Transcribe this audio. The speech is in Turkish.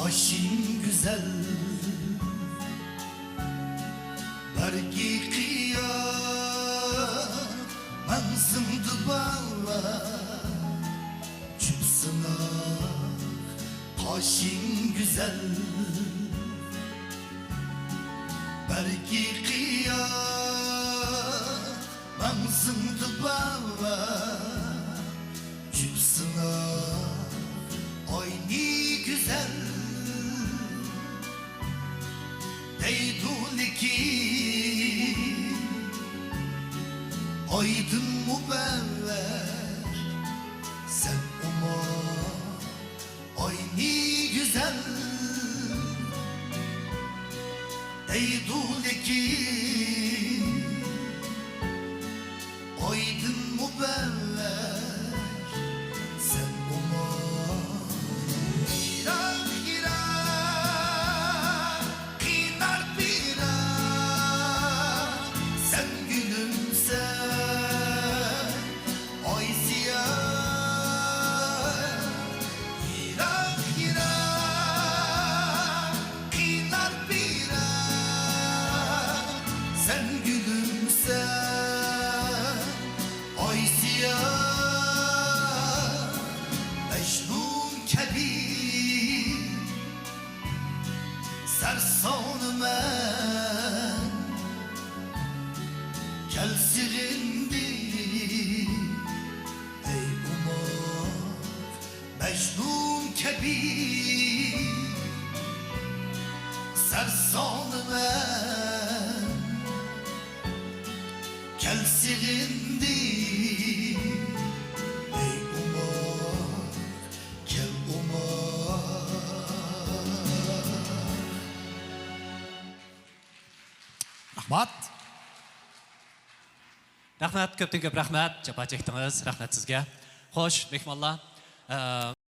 Kaşın güzel Bergi kıyar Menzimdi bağla Çıpsına Kaşın güzel Bergi kıyar Menzimdi bağla Çıpsına Oyni güzel Deyduliki Aydın müberrer Sen oma Ayni güzel Deyduliki Aydın müberrer Sen oma Sen gülümse ay siyah Mecnun kebir Sersanı men Gel sirindi Ey umar Mecnun kebir Sersanı men Gel silindi Ey umar Gel umar Rahmat. Rahmat, köpten köp rahmat. Japa çektiniz. Rahmat sizge. Hoş, mehmanlar.